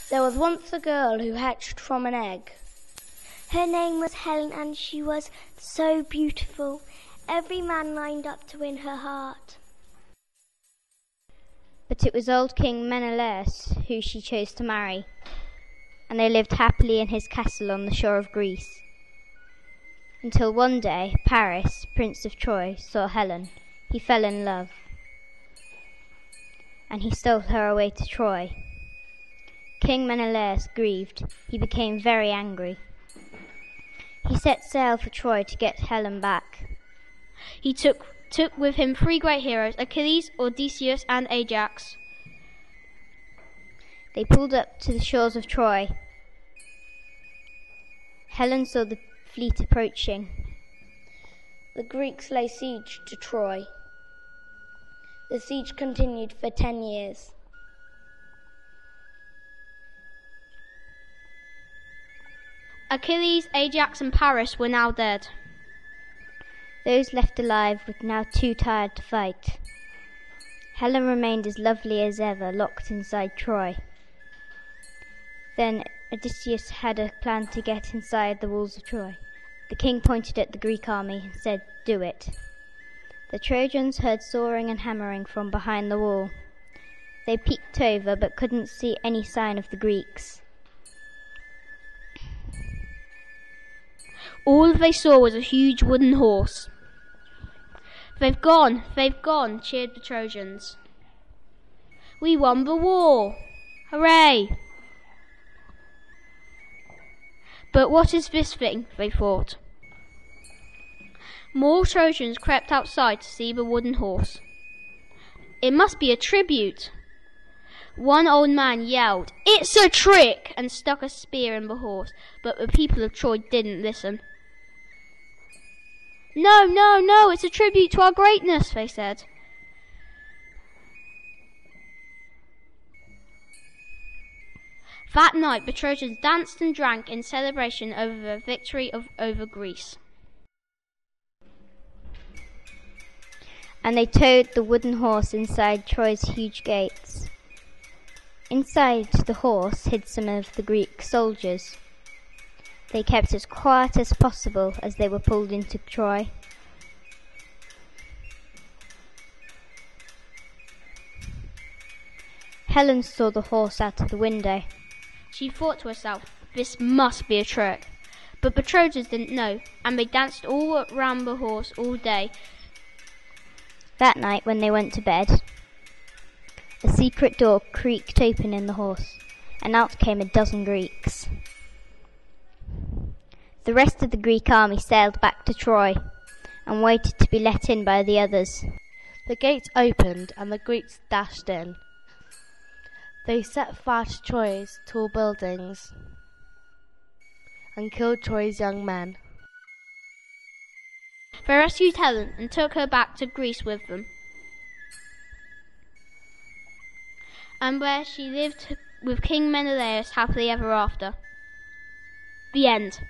There was once a girl who hatched from an egg. Her name was Helen, and she was so beautiful. Every man lined up to win her heart. But it was old King Menelaus who she chose to marry, and they lived happily in his castle on the shore of Greece. Until one day, Paris, Prince of Troy, saw Helen. He fell in love, and he stole her away to Troy. King Menelaus grieved. He became very angry. He set sail for Troy to get Helen back. He took with him 3 great heroes, Achilles, Theseus, and Ajax. They pulled up to the shores of Troy. Helen saw the fleet approaching. The Greeks lay siege to Troy. The siege continued for 10 years. Achilles, Ajax, and Paris were now dead. Those left alive were now too tired to fight. Helen remained as lovely as ever, locked inside Troy. Then Odysseus had a plan to get inside the walls of Troy. The king pointed at the Greek army and said, "Do it." The Trojans heard sawing and hammering from behind the wall. They peeked over but couldn't see any sign of the Greeks. All they saw was a huge wooden horse. They've gone, cheered the Trojans. We won the war! Hooray! But what is this thing, they thought. More Trojans crept outside to see the wooden horse. It must be a tribute. One old man yelled, "It's a trick!" and stuck a spear in the horse, but the people of Troy didn't listen. No, it's a tribute to our greatness, they said. That night the Trojans danced and drank in celebration over their victory over Greece. And they towed the wooden horse inside Troy's huge gates. Inside the horse hid some of the Greek soldiers. They kept as quiet as possible as they were pulled into Troy. Helen saw the horse out of the window. She thought to herself, this must be a trick. But the Trojans didn't know, and they danced all around the horse all day. That night, when they went to bed, a secret door creaked open in the horse, and out came 12 Greeks. The rest of the Greek army sailed back to Troy and waited to be let in by the others. The gates opened and the Greeks dashed in. They set fire to Troy's tall buildings and killed Troy's young men. They rescued Helen and took her back to Greece with them, and where she lived with King Menelaus happily ever after. The end.